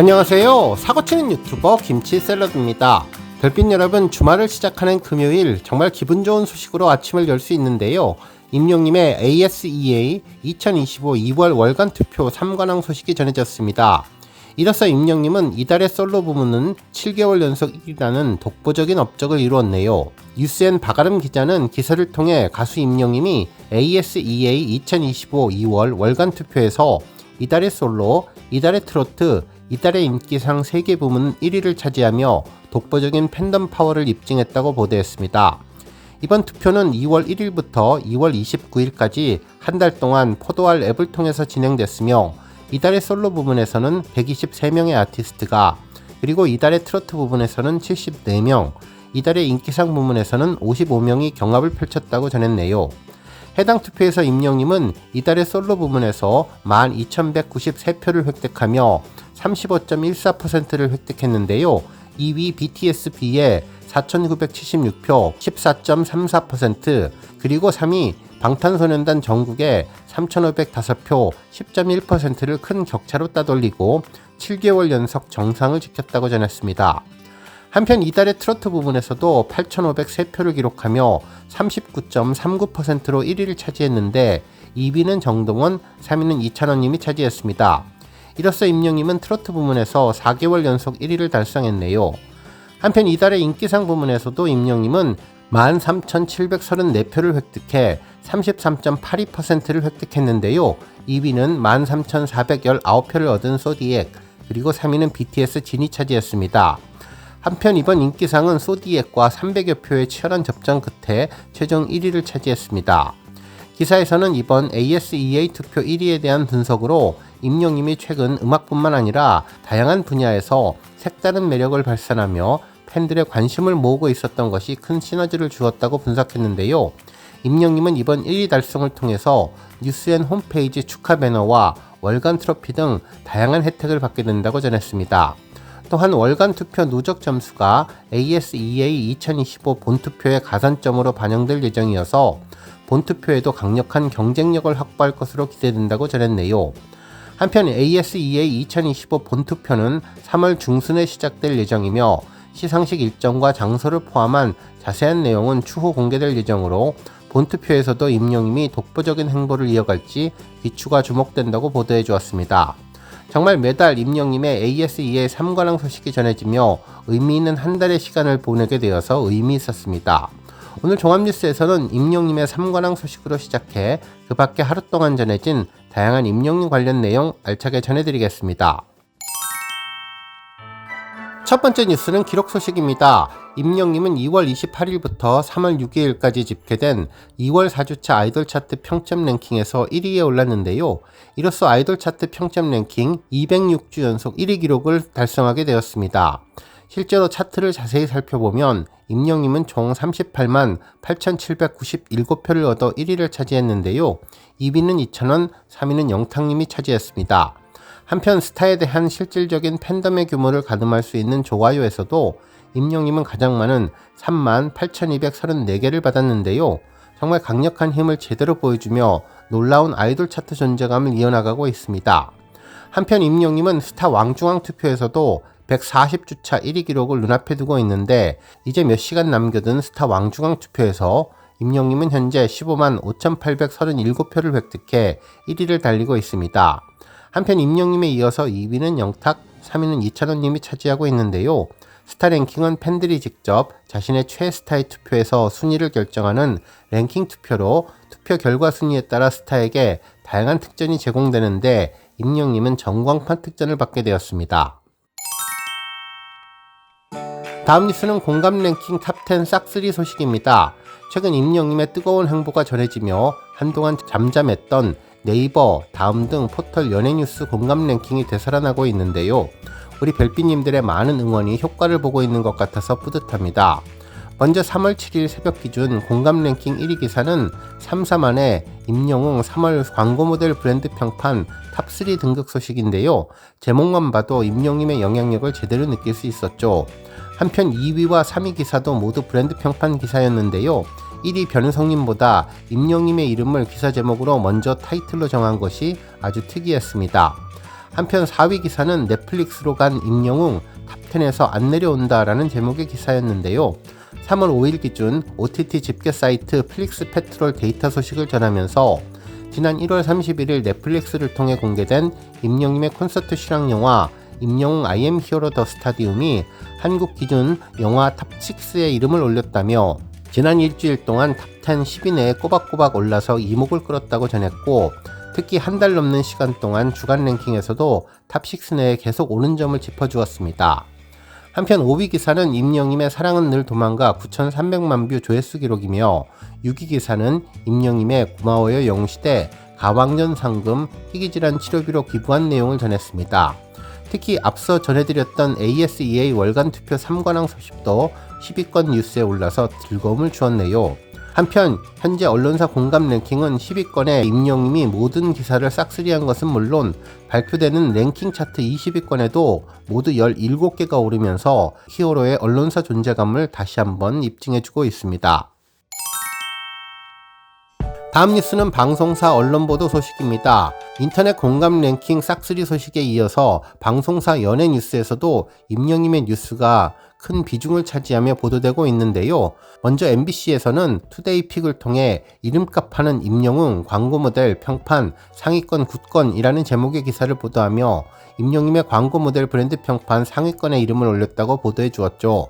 안녕하세요. 사고치는 유튜버 김치샐러드입니다. 별빛 여러분, 주말을 시작하는 금요일 정말 기분 좋은 소식으로 아침을 열 수 있는데요. 임영님의 ASEA 2025 2월 월간 투표 3관왕 소식이 전해졌습니다. 이로써 임영님은 이달의 솔로 부문은 7개월 연속 1위라는 독보적인 업적을 이루었네요. 뉴스엔 박아름 기자는 기사를 통해 가수 임영님이 ASEA 2025 2월 월간 투표에서 이달의 솔로, 이달의 트로트, 이달의 인기상 3개 부문 1위를 차지하며 독보적인 팬덤 파워를 입증했다고 보도했습니다. 이번 투표는 2월 1일부터 2월 29일까지 한 달 동안 포도알 앱을 통해서 진행됐으며 이달의 솔로 부분에서는 123명의 아티스트가, 그리고 이달의 트로트 부분에서는 74명, 이달의 인기상 부문에서는 55명이 경합을 펼쳤다고 전했네요. 해당 투표에서 임영님은 이달의 솔로 부문에서 12,193표를 획득하며 35.14%를 획득했는데요. 2위 BTS-B의 4,976표 14.34%, 그리고 3위 방탄소년단 정국의 3,505표 10.1%를 큰 격차로 따돌리고 7개월 연속 정상을 지켰다고 전했습니다. 한편 이달의 트로트 부분에서도 8,503표를 기록하며 39.39%로 1위를 차지했는데 2위는 정동원, 3위는 이찬원님이 차지했습니다. 이로써 임영님은 트로트 부문에서 4개월 연속 1위를 달성했네요. 한편 이달의 인기상 부문에서도 임영님은 13,734표를 획득해 33.82%를 획득했는데요. 2위는 13,419표를 얻은 소디액, 그리고 3위는 BTS 진이 차지했습니다. 한편 이번 인기상은 소디액과 300여 표의 치열한 접전 끝에 최종 1위를 차지했습니다. 기사에서는 이번 ASEA 투표 1위에 대한 분석으로 임영님이 최근 음악뿐만 아니라 다양한 분야에서 색다른 매력을 발산하며 팬들의 관심을 모으고 있었던 것이 큰 시너지를 주었다고 분석했는데요. 임영님은 이번 1위 달성을 통해서 뉴스엔 홈페이지 축하 배너와 월간 트로피 등 다양한 혜택을 받게 된다고 전했습니다. 또한 월간 투표 누적 점수가 ASEA 2025 본투표의 가산점으로 반영될 예정이어서 본투표에도 강력한 경쟁력을 확보할 것으로 기대된다고 전했네요. 한편 ASEA 2025 본투표는 3월 중순에 시작될 예정이며 시상식 일정과 장소를 포함한 자세한 내용은 추후 공개될 예정으로 본투표에서도 임영님이 독보적인 행보를 이어갈지 귀추가 주목된다고 보도해 주었습니다. 정말 매달 임영님의 ASEA 3관왕 소식이 전해지며 의미 있는 한 달의 시간을 보내게 되어서 의미 있었습니다. 오늘 종합뉴스에서는 임영님의 3관왕 소식으로 시작해 그 밖에 하루 동안 전해진 다양한 임영님 관련 내용 알차게 전해드리겠습니다. 첫 번째 뉴스는 기록 소식입니다. 임영님은 2월 28일부터 3월 6일까지 집계된 2월 4주차 아이돌 차트 평점 랭킹에서 1위에 올랐는데요. 이로써 아이돌 차트 평점 랭킹 206주 연속 1위 기록을 달성하게 되었습니다. 실제로 차트를 자세히 살펴보면 임영님은 총 38만 8,797표를 얻어 1위를 차지했는데요. 2위는 이찬원, 3위는 영탁님이 차지했습니다. 한편 스타에 대한 실질적인 팬덤의 규모를 가늠할 수 있는 좋아요에서도 임영님은 가장 많은 3만 8,234개를 받았는데요. 정말 강력한 힘을 제대로 보여주며 놀라운 아이돌 차트 존재감을 이어나가고 있습니다. 한편 임영님은 스타 왕중왕 투표에서도 140주차 1위 기록을 눈앞에 두고 있는데 이제 몇 시간 남겨둔 스타 왕중왕 투표에서 임영님은 현재 15만 5,837표를 획득해 1위를 달리고 있습니다. 한편 임영님에 이어서 2위는 영탁, 3위는 이찬원님이 차지하고 있는데요. 스타 랭킹은 팬들이 직접 자신의 최애스타의 투표에서 순위를 결정하는 랭킹 투표로 투표 결과 순위에 따라 스타에게 다양한 특전이 제공되는데 임영님은 전광판 특전을 받게 되었습니다. 다음 뉴스는 공감 랭킹 탑10 싹3 소식입니다. 최근 임영님의 뜨거운 행보가 전해지며 한동안 잠잠했던 네이버, 다음 등 포털 연예뉴스 공감 랭킹이 되살아나고 있는데요. 우리 별빛님들의 많은 응원이 효과를 보고 있는 것 같아서 뿌듯합니다. 먼저 3월 7일 새벽 기준 공감 랭킹 1위 기사는 3사 만에 임영웅 3월 광고 모델 브랜드 평판 탑3 등극 소식인데요. 제목만 봐도 임영님의 영향력을 제대로 느낄 수 있었죠. 한편 2위와 3위 기사도 모두 브랜드 평판 기사였는데요. 1위 변은성님보다 임영님의 이름을 기사 제목으로 먼저 타이틀로 정한 것이 아주 특이했습니다. 한편 4위 기사는 넷플릭스로 간 임영웅 탑10에서 안 내려온다 라는 제목의 기사였는데요. 3월 5일 기준 OTT 집계 사이트 플릭스 페트롤 데이터 소식을 전하면서 지난 1월 31일 넷플릭스를 통해 공개된 임영웅의 콘서트 실황 영화 임영웅 I am hero the stadium이 한국 기준 영화 탑6에 이름을 올렸다며 지난 일주일 동안 탑10 10위 내에 꼬박꼬박 올라서 이목을 끌었다고 전했고, 특히 한 달 넘는 시간 동안 주간 랭킹에서도 탑6 내에 계속 오른 점을 짚어주었습니다. 한편 5위 기사는 임영임의 사랑은 늘 도망가 9,300만 뷰 조회수 기록이며, 6위 기사는 임영임의 고마워요 영웅시대 가왕년 상금 희귀질환 치료비로 기부한 내용을 전했습니다. 특히 앞서 전해드렸던 ASEA 월간 투표 3관왕 소식도 10위권 뉴스에 올라서 즐거움을 주었네요. 한편 현재 언론사 공감 랭킹은 10위권에 임영임이 모든 기사를 싹쓸이한 것은 물론 발표되는 랭킹 차트 20위권에도 모두 17개가 오르면서 히어로의 언론사 존재감을 다시 한번 입증해주고 있습니다. 다음 뉴스는 방송사 언론보도 소식입니다. 인터넷 공감 랭킹 싹쓸이 소식에 이어서 방송사 연예 뉴스에서도 임영임의 뉴스가 큰 비중을 차지하며 보도되고 있는데요. 먼저 MBC에서는 투데이픽을 통해 이름값 하는 임영웅 광고 모델 평판 상위권 9건이라는 제목의 기사를 보도하며 임영임의 광고 모델 브랜드 평판 상위권에 이름을 올렸다고 보도해 주었죠.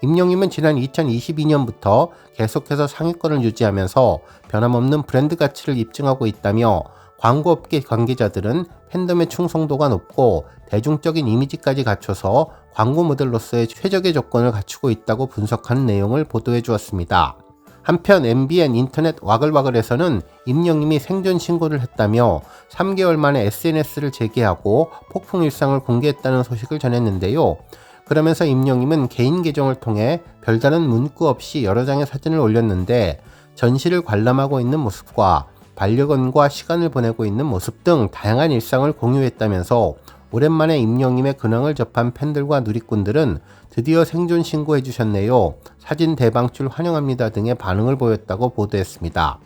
임영임은 지난 2022년부터 계속해서 상위권을 유지하면서 변함없는 브랜드 가치를 입증하고 있다며, 광고업계 관계자들은 팬덤의 충성도가 높고 대중적인 이미지까지 갖춰서 광고 모델로서의 최적의 조건을 갖추고 있다고 분석한 내용을 보도해 주었습니다. 한편 MBN 인터넷 와글와글에서는 임영임이 생존 신고를 했다며 3개월 만에 SNS를 재개하고 폭풍 일상을 공개했다는 소식을 전했는데요. 그러면서 임영임은 개인 계정을 통해 별다른 문구 없이 여러 장의 사진을 올렸는데, 전시를 관람하고 있는 모습과 반려견과 시간을 보내고 있는 모습 등 다양한 일상을 공유했다면서 오랜만에 임영임의 근황을 접한 팬들과 누리꾼들은 드디어 생존 신고해 주셨네요, 사진 대방출 환영합니다 등의 반응을 보였다고 보도했습니다.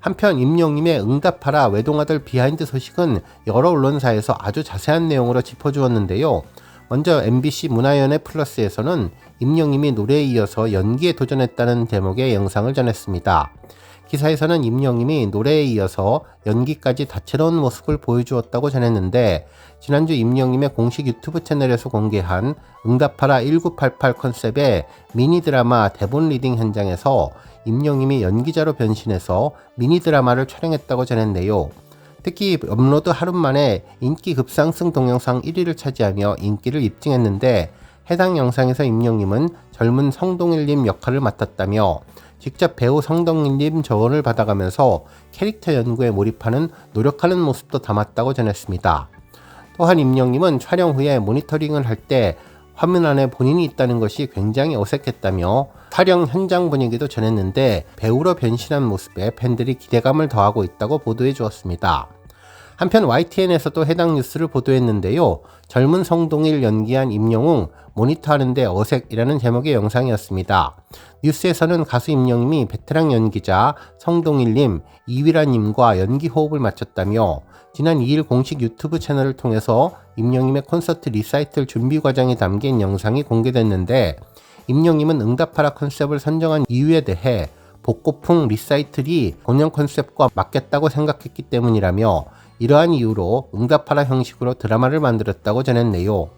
한편 임영임의 응답하라 외동아들 비하인드 소식은 여러 언론사에서 아주 자세한 내용으로 짚어주었는데요. 먼저 MBC 문화연예 플러스에서는 임영임이 노래에 이어서 연기에 도전했다는 제목의 영상을 전했습니다. 기사에서는 임영임이 노래에 이어서 연기까지 다채로운 모습을 보여주었다고 전했는데, 지난주 임영임의 공식 유튜브 채널에서 공개한 응답하라 1988 컨셉의 미니 드라마 대본 리딩 현장에서 임영임이 연기자로 변신해서 미니 드라마를 촬영했다고 전했네요. 특히 업로드 하루 만에 인기 급상승 동영상 1위를 차지하며 인기를 입증했는데, 해당 영상에서 임영임은 젊은 성동일님 역할을 맡았다며 직접 배우 성동일님 조언을 받아가면서 캐릭터 연구에 몰입하는 노력하는 모습도 담았다고 전했습니다. 또한 임영임은 촬영 후에 모니터링을 할 때 화면 안에 본인이 있다는 것이 굉장히 어색했다며 촬영 현장 분위기도 전했는데 배우로 변신한 모습에 팬들이 기대감을 더하고 있다고 보도해 주었습니다. 한편 YTN에서도 해당 뉴스를 보도했는데요. 젊은 성동일 연기한 임영웅 모니터하는데 어색이라는 제목의 영상이었습니다. 뉴스에서는 가수 임영웅이 베테랑 연기자 성동일님, 이휘라님과 연기 호흡을 맞췄다며, 지난 2일 공식 유튜브 채널을 통해서 임영웅의 콘서트 리사이틀 준비 과정이 담긴 영상이 공개됐는데, 임영웅은 응답하라 컨셉을 선정한 이유에 대해 복고풍 리사이틀이 공연 컨셉과 맞겠다고 생각했기 때문이라며, 이러한 이유로 응답하라 형식으로 드라마를 만들었다고 전했네요.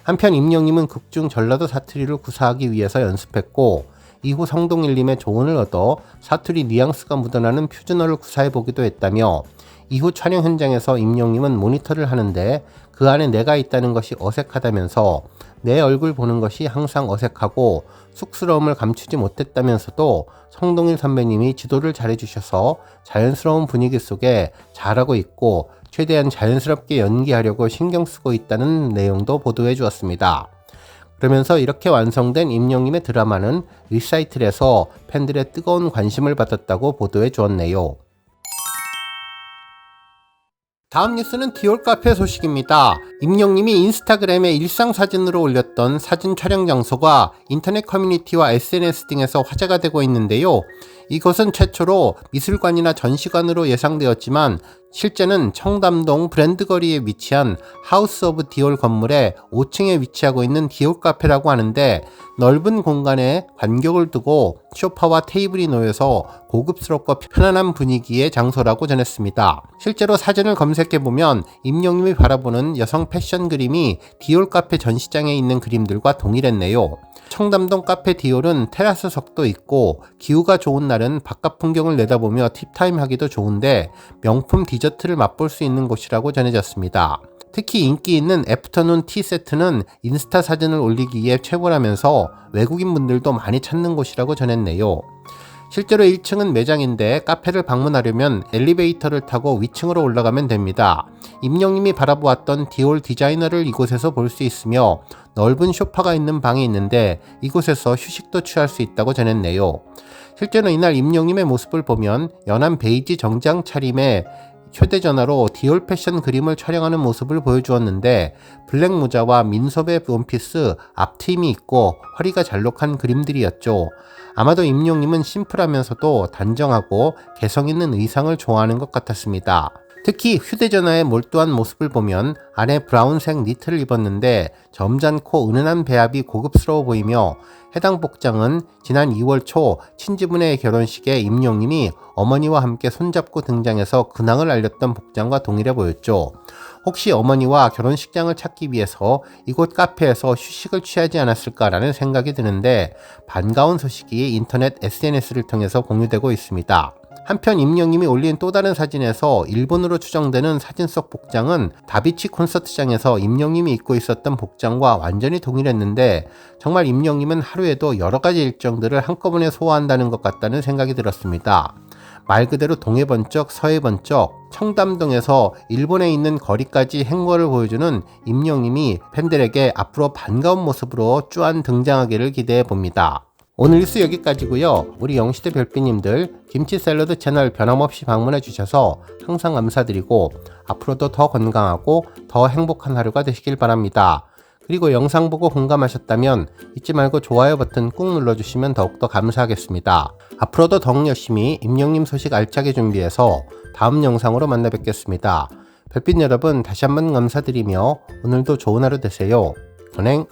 한편 임영임은 극중 전라도 사투리를 구사하기 위해서 연습했고, 이후 성동일님의 조언을 얻어 사투리 뉘앙스가 묻어나는 표준어를 구사해보기도 했다며, 이후 촬영 현장에서 임영임은 모니터를 하는데 그 안에 내가 있다는 것이 어색하다면서 내 얼굴 보는 것이 항상 어색하고 쑥스러움을 감추지 못했다면서도 성동일 선배님이 지도를 잘해주셔서 자연스러운 분위기 속에 잘하고 있고 최대한 자연스럽게 연기하려고 신경 쓰고 있다는 내용도 보도해 주었습니다. 그러면서 이렇게 완성된 임영임의 드라마는 리사이틀에서 팬들의 뜨거운 관심을 받았다고 보도해 주었네요. 다음 뉴스는 디올 카페 소식입니다. 임영님이 인스타그램에 일상 사진으로 올렸던 사진 촬영 장소가 인터넷 커뮤니티와 SNS 등에서 화제가 되고 있는데요. 이곳은 최초로 미술관이나 전시관으로 예상되었지만 실제는 청담동 브랜드거리에 위치한 하우스 오브 디올 건물의 5층에 위치하고 있는 디올 카페라고 하는데 넓은 공간에 간격을 두고 소파와 테이블이 놓여서 고급스럽고 편안한 분위기의 장소라고 전했습니다. 실제로 사진을 검색해보면 임영님이 바라보는 여성 패션 그림이 디올 카페 전시장에 있는 그림들과 동일했네요. 청담동 카페 디올은 테라스석도 있고 기후가 좋은 날은 바깥 풍경을 내다보며 팁타임 하기도 좋은데 명품 디저트를 맛볼 수 있는 곳이라고 전해졌습니다. 특히 인기 있는 애프터눈 티 세트는 인스타 사진을 올리기에 최고라면서 외국인 분들도 많이 찾는 곳이라고 전했네요. 실제로 1층은 매장인데 카페를 방문하려면 엘리베이터를 타고 위층으로 올라가면 됩니다. 임영님이 바라보았던 디올 디자이너를 이곳에서 볼 수 있으며 넓은 소파가 있는 방이 있는데 이곳에서 휴식도 취할 수 있다고 전했네요. 실제로 이날 임영님의 모습을 보면 연한 베이지 정장 차림에 휴대전화로 디올 패션 그림을 촬영하는 모습을 보여주었는데 블랙 모자와 민소매 원피스 앞트임이 있고 허리가 잘록한 그림들이었죠. 아마도 임용님은 심플하면서도 단정하고 개성있는 의상을 좋아하는 것 같았습니다. 특히 휴대전화에 몰두한 모습을 보면 안에 브라운색 니트를 입었는데 점잖고 은은한 배합이 고급스러워 보이며 해당 복장은 지난 2월 초 친지분의 결혼식에 임용님이 어머니와 함께 손잡고 등장해서 근황을 알렸던 복장과 동일해 보였죠. 혹시 어머니와 결혼식장을 찾기 위해서 이곳 카페에서 휴식을 취하지 않았을까라는 생각이 드는데 반가운 소식이 인터넷 SNS를 통해서 공유되고 있습니다. 한편 임영님이 올린 또 다른 사진에서 일본으로 추정되는 사진 속 복장은 다비치 콘서트장에서 임영님이 입고 있었던 복장과 완전히 동일했는데 정말 임영님은 하루에도 여러 가지 일정들을 한꺼번에 소화한다는 것 같다는 생각이 들었습니다. 말 그대로 동해 번쩍 서해 번쩍 청담동에서 일본에 있는 거리까지 행거를 보여주는 임영님이 팬들에게 앞으로 반가운 모습으로 쭈안 등장하기를 기대해 봅니다. 오늘 뉴스 여기까지고요. 우리 영시대 별빛님들 김치 샐러드 채널 변함없이 방문해 주셔서 항상 감사드리고 앞으로도 더 건강하고 더 행복한 하루가 되시길 바랍니다. 그리고 영상 보고 공감하셨다면 잊지 말고 좋아요 버튼 꾹 눌러주시면 더욱더 감사하겠습니다. 앞으로도 더욱 열심히 임영님 소식 알차게 준비해서 다음 영상으로 만나 뵙겠습니다. 별빛 여러분 다시 한번 감사드리며 오늘도 좋은 하루 되세요. 권행!